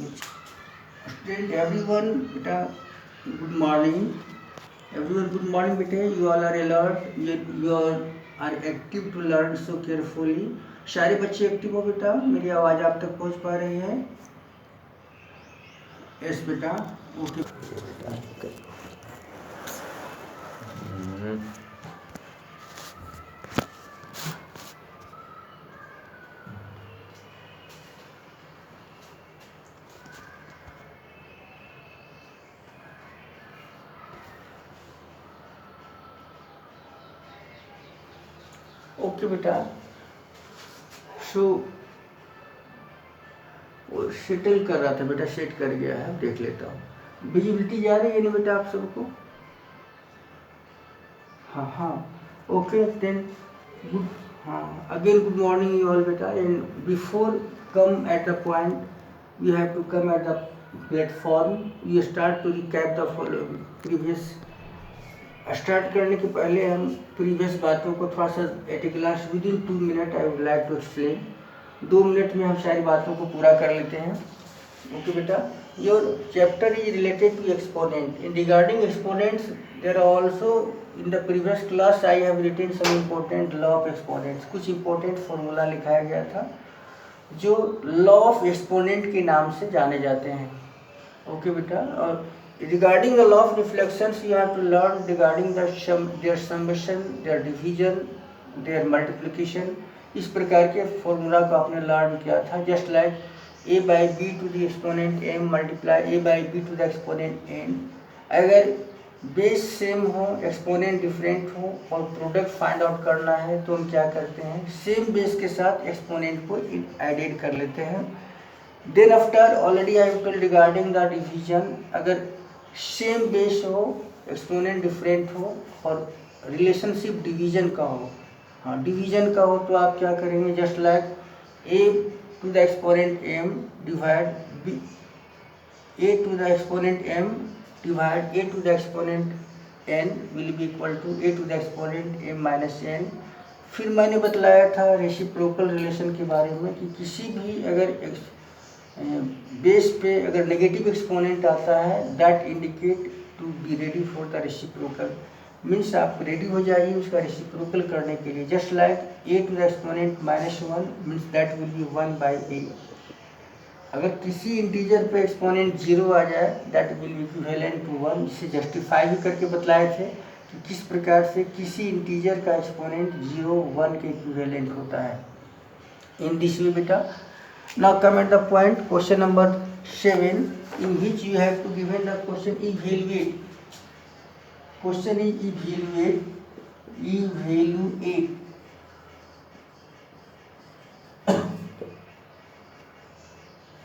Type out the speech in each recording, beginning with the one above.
Student everyone, beta, good morning. Everyone, good morning, beta. You all are alert. You all are active to learn so carefully. सारे बच्चे active हो बेटा, मेरी आवाज़ आप तक पहुंच पा रही है? यस बेटा, ओके। ओके बेटा, सो वो सेटल कर रहा था बेटा, सेट कर गया है, देख लेता हूँ। विजिबिलिटी जा रही है ना बेटा आप सबको? हाँ, ओके देन गुड। हाँ, again good morning you all बेटा, and before come at the point you have to come at the platform, you start to recap the following previous. Start करने के पहले हम प्रीवियस बातों को थोड़ा सा at a glance within 2 minute I would like to explain. 2 minute में हम सारी बातों को पूरा कर लेते हैं। ओके बेटा, your chapter is related to exponent. In regarding exponents there are also in the previous class I have written some important law of exponents. कुछ इंपॉर्टेंट फॉर्मूला लिखाया गया था जो लॉ ऑफ एक्सपोनेंट के नाम से जाने जाते हैं। ओके बेटा, और regarding the law of reflections you have to learn regarding their summation, their division, their multiplication। इस प्रकार के फॉर्मूला को आपने लर्न किया था। Just like a by b to the exponent m multiply a by b to the exponent n। अगर base same हो, exponent different हो और प्रोडक्ट फाइंड आउट करना है तो हम क्या करते हैं, सेम बेस के साथ एक्सपोनेंट को एडेड कर लेते हैं। Then after already I told regarding the division, अगर सेम बेस हो, एक्सपोनेंट डिफरेंट हो और रिलेशनशिप डिवीजन का हो, हाँ डिवीजन का हो, तो आप क्या करेंगे, just like a to the exponent m divide b, a to the exponent m divide a to the exponent n will be equal to a to the exponent m minus n। फिर मैंने बतलाया था reciprocal relation के बारे में कि किसी भी अगर बेस पे अगर नेगेटिव एक्सपोनेंट आता है that indicate to be ready for the reciprocal, means आप रेडी हो जाइए उसका रेसिप्रोकल करने के लिए। Just like a to the exponent minus 1 means that will be 1 by a। अगर किसी इंटीजर पे एक्सपोनेंट 0 आ जाए that will be equivalent to 1। इसे जस्टिफाई भी करके बतलाए थे कि किस प्रकार से किसी इंटीजर का एक्सपोनेंट 0 1 के इक्विवेलेंट होता है। इन दिस वे बेटा, now come at the point question number 7 in which you have to given the question evaluate। question is evaluate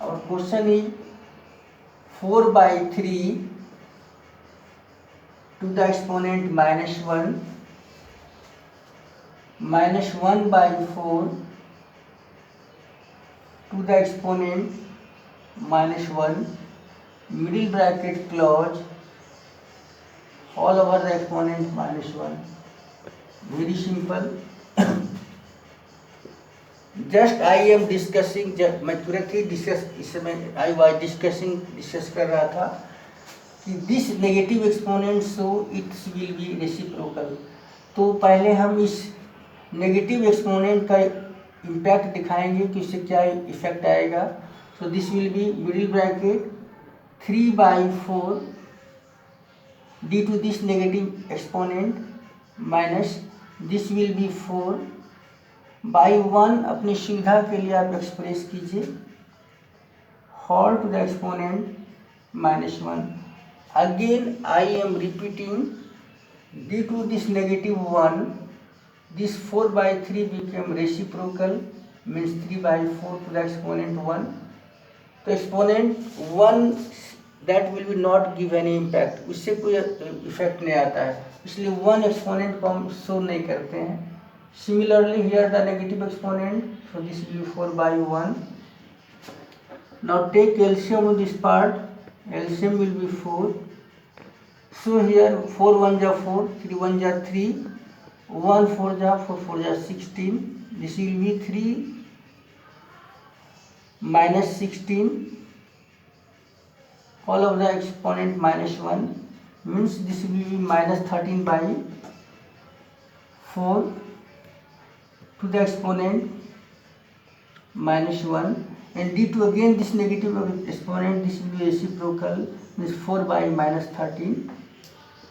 our question is 4 by 3 to the exponent minus 1 minus 1 by 4 to the exponent minus 1 middle bracket close all over the exponent minus 1। very simple। just I am discussing, जब मैं तुरंत ही discuss इस समय I was discuss कर रहा था कि this negative exponent so it's will be reciprocal. तो पहले हम इस नेगेटिव एक्सपोनेंट का इम्पैक्ट दिखाएंगे कि इससे क्या इफेक्ट आएगा। So this will be middle bracket 3 by 4 डी to this negative exponent minus this will be 4 by 1। अपनी सुविधा के लिए आप एक्सप्रेस कीजिए whole to the exponent minus 1। Again I am repeating डी to this negative 1 this 4 by 3 became reciprocal means 3 by 4 to the exponent 1। तो exponent 1 that will be not give any impact, उससे कोई इफेक्ट नहीं आता है, इसलिए 1 exponent को हम शो नहीं करते हैं। Similarly here the negative exponent, so this will be 4 by 1। Now take LCM of this part, LCM will be 4। So here 4 1 जा 4, 3 1 जा 3, 1 4 जा 4 4 जा 16। This will B 3 minus 16 all of the exponent minus 1 means this will be minus 13 by 4 to the exponent minus 1, and due to again this negative exponent, this will be reciprocal, means 4 by minus 13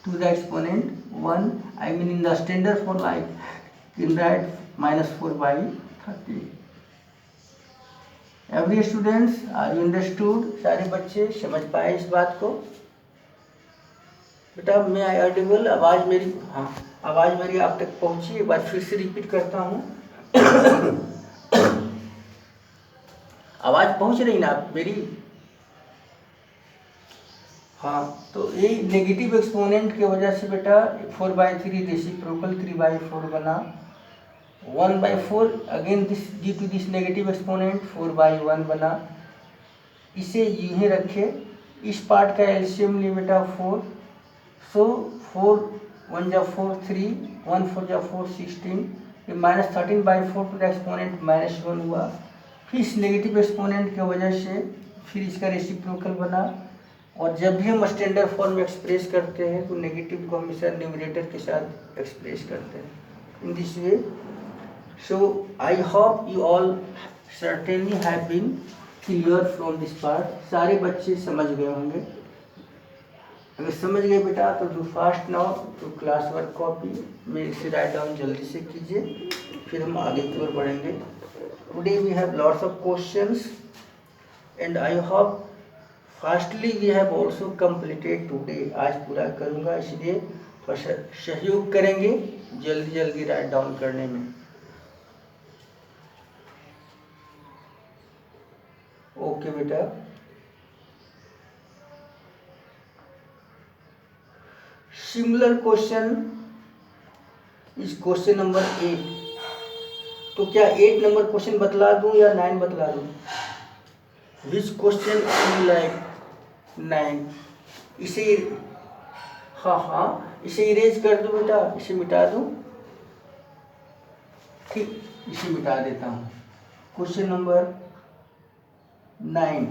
to the exponent 1. I mean in the standard form I can write minus 4 by 13. Every students are you understood? सारे बच्चे समझ पाए इस बात को? बेटा मैं I audible? आवाज़ मेरी, हाँ आवाज़ मेरी आप तक पहुँची? एक बार फिर से रिपीट करता हूँ। आवाज़ पहुँच रही ना आप मेरी? हाँ, तो ये नेगेटिव एक्सपोनेंट की वजह से बेटा 4/3 रेसिप्रोकल 3/4 बना, 1/4 again this due to this negative exponent 4/1 बना। इसे यूं ही रखे, इस पार्ट का एलसीएम लिए बेटा 4, सो 4 1 जा 4 3, 1 4 जा 4 16, ये -13/4 टू द एक्सपोनेंट -1 हुआ। फिर इस नेगेटिव एक्सपोनेंट की वजह से फिर इसका रेसिप्रोकल बना, और जब भी हम स्टैंडर्ड फॉर्म में एक्सप्रेस करते हैं तो नेगेटिव को हमेशा न्यूमरेटर के साथ एक्सप्रेस करते हैं in this way. So I hope you all certainly have been clear from this part. सारे बच्चे समझ गए होंगे। अगर समझ गए बेटा तो do fast now to class work copy में इसे राइट डाउन जल्दी से कीजिए, फिर हम आगे की ओर बढ़ेंगे। Today we have lots of questions and I hope fastly we have also completed today. आज पूरा करूँगा, इसलिए सहयोग करेंगे जल्दी जल्दी राइट डाउन करने में। ओके बेटा, सिमिलर क्वेश्चन इस क्वेश्चन नंबर 8। तो क्या 8 नंबर क्वेश्चन बतला दूं या 9 बतला दूं? Which question you like? 9। इसे हाँ इसे इरेज कर दो बेटा, इसे मिटा दूं? ठीक, इसे मिटा देता हूँ। Question number 9।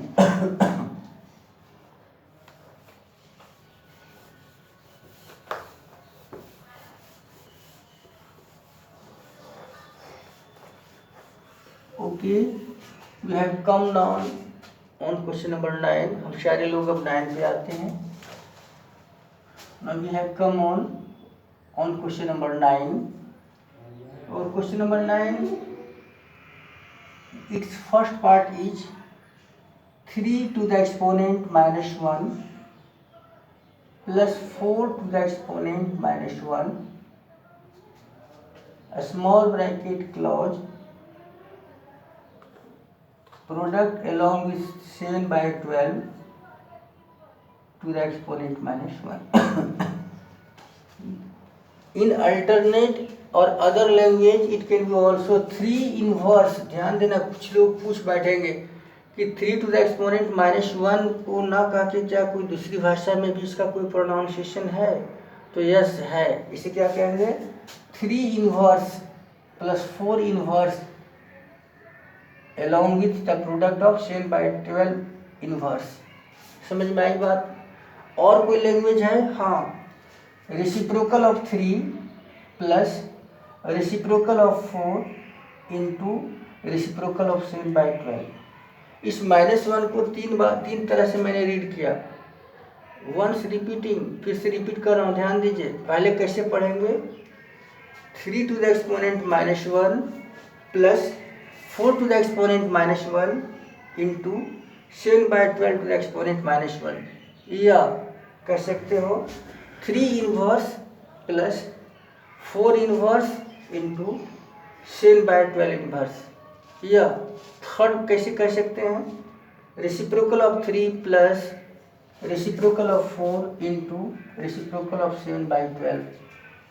Okay, we have come down on question number 9। हम सारे लोग अब 9 पे आते हैं। Now we have come on question number 9, और question number 9 its first part is 3 to the exponent -1 plus 4 to the exponent -1, a small bracket close, product along with 7/12 to the exponent -1. In alternate और other language it can be also 3 inverse. ध्यान देना, कुछ लोग पूछ बैठेंगे कि 3 to the exponent -1 को ना कह के क्या कोई दूसरी भाषा में भी इसका कोई प्रोनाउंसिएशन है? तो यस है। इसे क्या कहेंगे? 3 inverse plus 4 inverse along with the product of 7/12 inverse. समझ में आई बात? और कोई लैंग्वेज है? हाँ, reciprocal of 3 plus reciprocal of 4 into reciprocal of 7/12। इस -1 को 3 तरह से मैंने रीड किया। वंस रिपीटिंग, फिर से रिपीट कर रहा हूँ, ध्यान दीजिए। पहले कैसे पढ़ेंगे? 3 to the exponent -1 plus 4 to the exponent -1 into 7/12 to the exponent -1, या कह सकते हो 3 inverse plus 4 inverse into 7/12 inverse, या थर्ड कैसे कर सकते हैं? Reciprocal of 3 plus reciprocal of 4 into reciprocal of 7/12।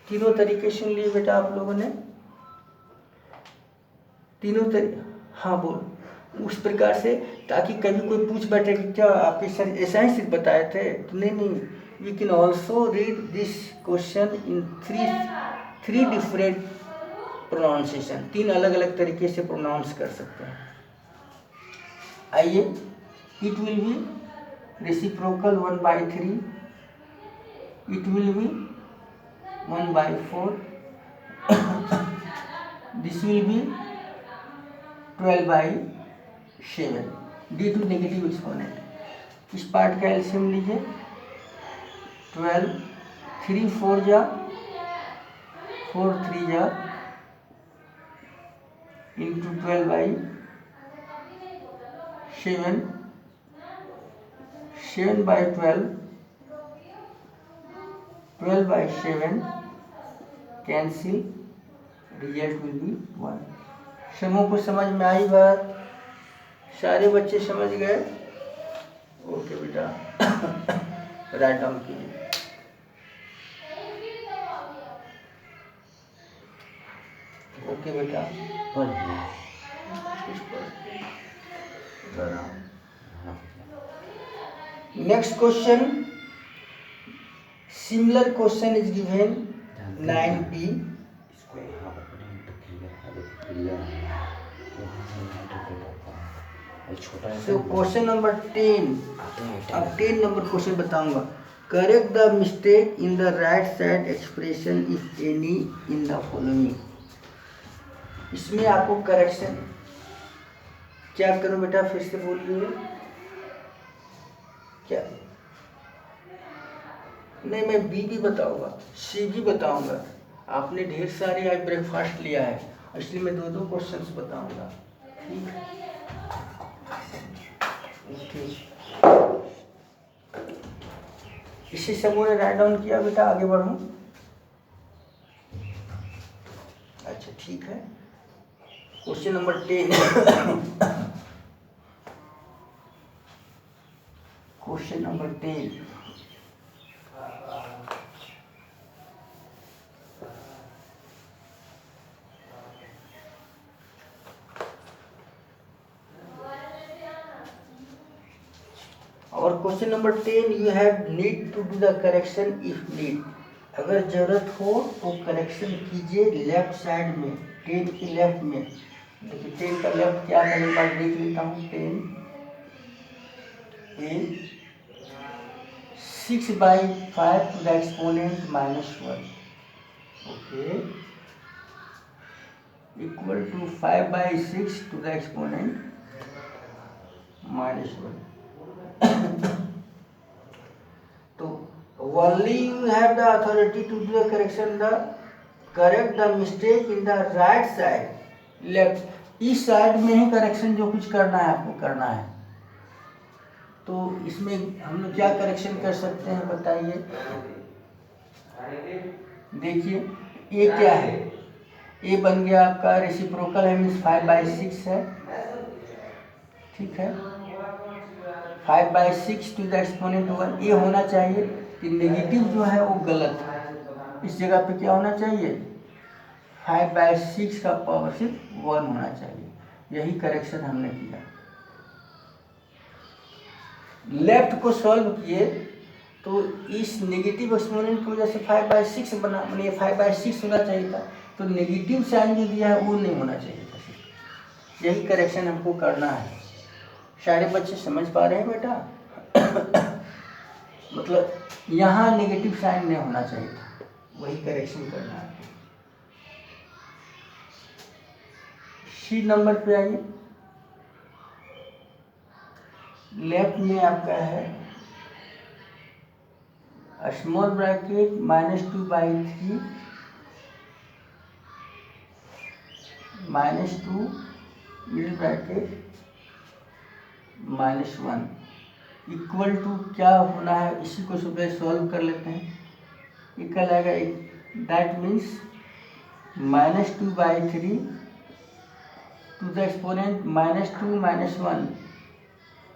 तीनों तरीके सुन लिए बेटा आप लोगों ने? तीनों हाँ बोल उस प्रकार से, ताकि कभी कोई पूछ बैठे कि क्या आपके सर ऐसा ही सिर्फ बताए थे? तो नहीं, we can also read this question in three different pronunciation. 3 अलग अलग तरीके से प्रोनाउंस कर सकते हैं। आइए, it will be reciprocal 1/3, it will be 1/4. This will be 12/7 due to negative exponent. इस पार्ट का एलसीएम लीजिए 12, 3 4 जा 4 3 जा into 12/7, 7/12, 12/7 cancel, result will be 1। समूह को समझ में आई बात? सारे बच्चे समझ गए? ओके बेटा, राइट डाउन कीजिए। ओके बेटा, next question, similar question is given 9B। So question number 10, अब 10 नंबर क्वेश्चन बताऊंगा। Correct the mistake in the right side expression if any in the following. इसमें आपको करेक्शन क्या करूं बेटा, फिर से बोलिए क्या? नहीं, मैं बी भी बताऊंगा, सी भी बताऊंगा। आपने ढेर सारे आज ब्रेकफास्ट लिया है, इसलिए मैं 2-2 क्वेश्चंस बताऊंगा। ठीक है, इसी समूह ने राइट डाउन किया बेटा, आगे बढ़ूं? अच्छा ठीक है, क्वेश्चन नंबर 10। क्वेश्चन नंबर 10, और question number 10, you have need to do the correction if need. अगर जरूरत हो तो करेक्शन कीजिए लेफ्ट साइड में, 10 के लेफ्ट में। देखिए 10 का लेफ्ट क्या है, एक बार देख लेता हूँ। 10 a 6/5 to the exponent -1, okay, equal to 5/6 to the exponent -1। तो only you have the authority to do the correction, correct the mistake in the right side, left। इस साइड में ही करेक्शन जो कुछ करना है आपको करना है। तो इसमें हम लोग क्या करेक्शन कर सकते हैं बताइए? देखिए ए क्या है, ए बन गया आपका रेसिप्रोकल है, मीन्स 5/6 है। ठीक है, 5/6 टू द एक्सपोनेंट 1, ये होना चाहिए कि नेगेटिव जो है वो गलत है। इस जगह पे क्या होना चाहिए, 5/6 का पावर सिर्फ 1 होना चाहिए। यही करेक्शन हमने किया। लेफ्ट को सॉल्व किए तो इस नेगेटिव एक्सपोनेंट की वजह से 5/6 बना, मैंने 5/6 होना चाहिए था, तो नेगेटिव साइन जो दिया है वो नहीं होना चाहिए था। यही करेक्शन हमको करना है। सारे बच्चे समझ पा रहे हैं बेटा? मतलब यहाँ नेगेटिव साइन नहीं होना चाहिए था, वही करेक्शन करना है। सी नंबर पे आइए, लेफ्ट में आपका है small bracket -2/3 -2 middle bracket -1 equal to क्या होना है, इसी को सुबह सॉल्व कर लेते हैं। इक्वल आएगा, that means -2/3 to the exponent -2 -1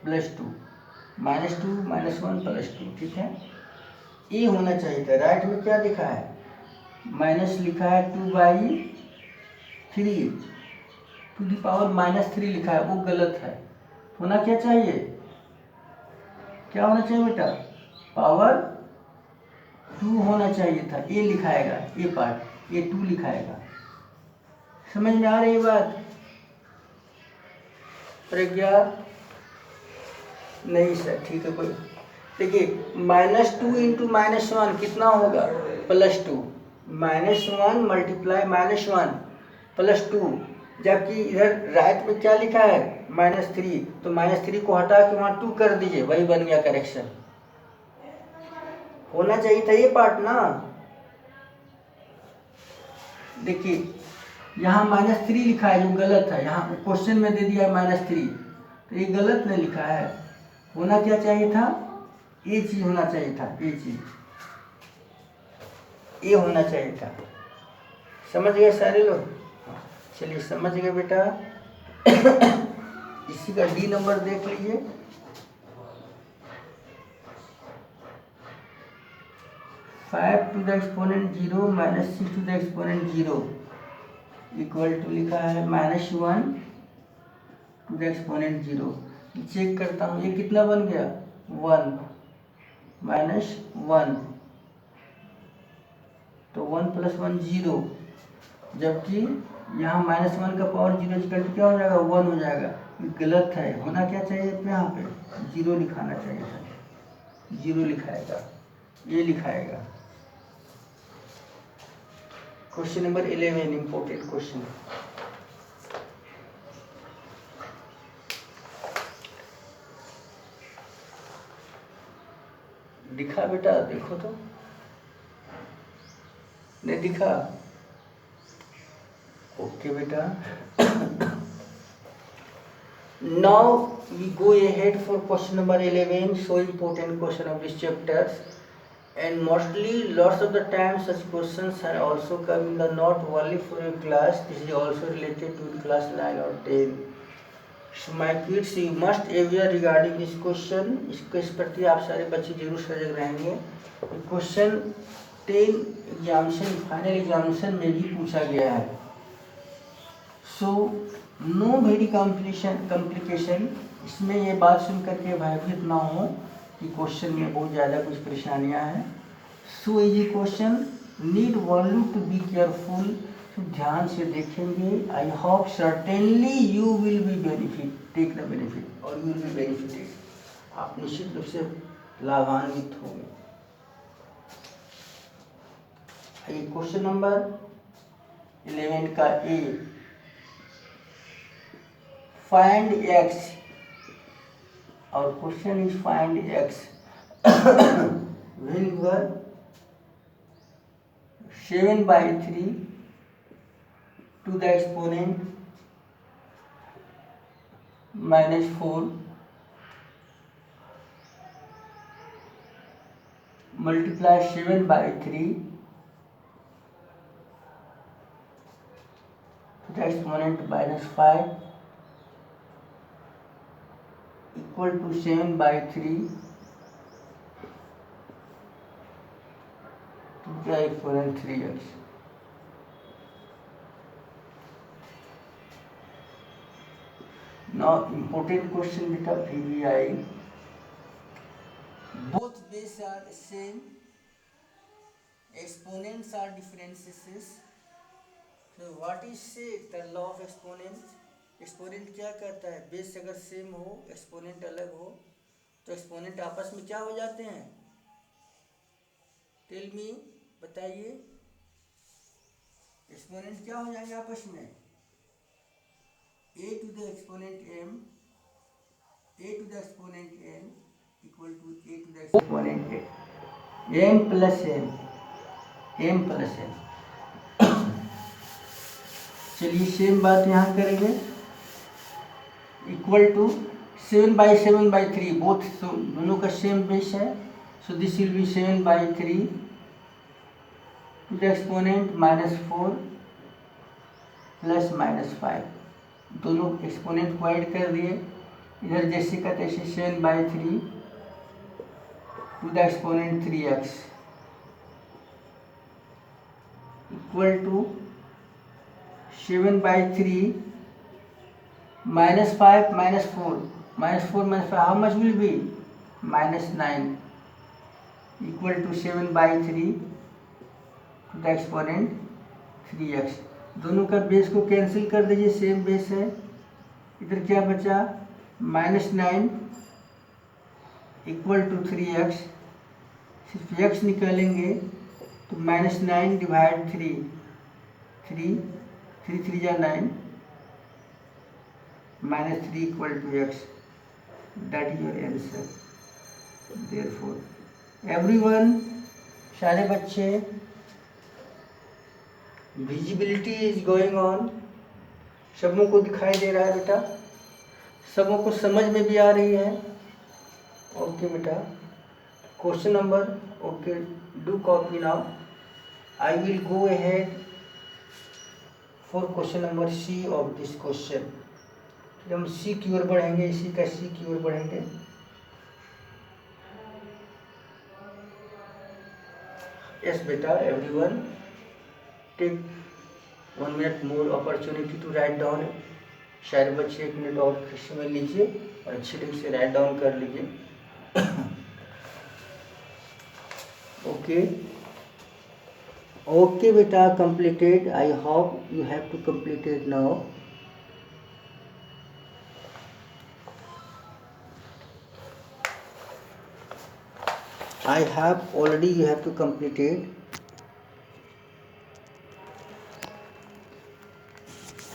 +2, -2 -1 +2। ठीक है, ये होना चाहिए था। राइट में क्या लिखा है, माइनस लिखा है 2/3 टू द पावर -3 लिखा है, वो गलत है। होना क्या चाहिए, क्या होना चाहिए बेटा, पावर 2 होना चाहिए था। ये लिखाएगा, ये पार्ट, ये 2 लिखाएगा। समझ में आ रही बात? प्रज्ञा नहीं सर, ठीक है कोई। देखिए -2 इंटू -1 कितना होगा, +2, -1 मल्टीप्लाई -1 +2, जबकि इधर राइट में क्या लिखा है -3, तो -3 को हटा के वहाँ 2 कर दीजिए, वही बन गया करेक्शन। होना चाहिए था ये पार्ट ना। देखिए यहाँ -3 लिखा है जो गलत है, यहाँ क्वेश्चन में दे दिया -3, तो ये गलत नहीं लिखा है। होना क्या चाहिए था, ये चीज होना चाहिए था, ये चीज, ये होना चाहिए था। समझ गए सारे लोग? चलिए समझ गए बेटा। इसी का डी नंबर देख लीजिए। Five to the exponent 0 -6 to the exponent 0 equal to लिखा है -1 टू द एक्सपोनेंट 0। चेक करता हूँ ये कितना बन गया, 1 -1, तो 1 + 1 0, जबकि यहाँ -1 का पावर 0 इक्वल टू क्या हो जाएगा, 1 हो जाएगा। गलत है, होना क्या चाहिए यहाँ पे 0 लिखाना चाहिए था, 0 लिखाएगा, ये लिखाएगा। Question number 11 important question. दिखा बेटा, देखो तो, नहीं दिखा? ओके बेटा। Now we go ahead for question number 11, so important question of this chapter, and mostly lots of the time such questions are also come in the not only for your class, this is also related to class 9 or 10. So my kids, you must aware regarding this question, इस प्रति आप सारे बच्चे जरूर सजग रहेंगे। Question 10 examination, final examination में भी पूछा गया है। सो नो वेरी कॉम्प्लिकेशन, इसमें ये बात सुन करके भयभीत ना हो कि क्वेश्चन में बहुत ज़्यादा कुछ परेशानियां हैं। So easy question, need value to be careful, तो ध्यान से देखेंगे। I hope certainly you will be benefit, take the benefit, और यू विल बी बेनिफिटेड, आप निश्चित रूप से लाभान्वित होंगे। क्वेश्चन नंबर 11 का ए, find x, our question is find x when you are 7/3 to the exponent -4 multiply 7/3 to the exponent -5 equal to 7/3 to the exponent 3x. Now important question beta VBI. Both base are same, exponents are differences. So what is say the law of exponents? Exponent क्या कहता है, base अगर same हो, exponent अलग हो, तो exponent आपस में क्या हो जाते हैं, टेल मी, बताइए, एक्सपोनेंट क्या हो जाएंगे आपस में, a to the exponent m, a to the exponent n equal to a to the exponent m plus n, m plus n। चलिए सेम बात यहाँ करेंगे, इक्वल टू 7/7/3, बोथ दोनों का सेम बेस है, so this will be 7/3 to the exponent -4 plus -5, दोनों exponent को add कर दिए, इधर जैसे का तैसे 7/3 to the exponent 3x equal to 7/3 -5 -4 -5, how much will be -9 equal to 7/3 to the exponent 3x। दोनों का बेस को कैंसिल कर दीजिए, सेम बेस है, इधर क्या बचा -9 इक्वल टू 3x, सिर्फ x निकालेंगे तो -9 डिवाइड 3, 3 3 जा 9, -3 equal to x, that is your answer. Therefore everyone, सारे बच्चे, विजिबिलिटी इज गोइंग ऑन, सबों को दिखाई दे रहा है बेटा, सबों को समझ में भी आ रही है। ओके बेटा, question number, okay, do copy now. I will go ahead for question number C of this question. हम सी की ओर बढ़ेंगे, इसी का सी की ओर बढ़ेंगे। यस बेटा, everyone take 1 minute more opportunity to write down. शायद बच्चे 1 मिनट और समय लीजिए और अच्छे ढंग से राइट डाउन कर लीजिए। ओके ओके बेटा, completed. I hope you have to complete it now. I have already, you have to complete it.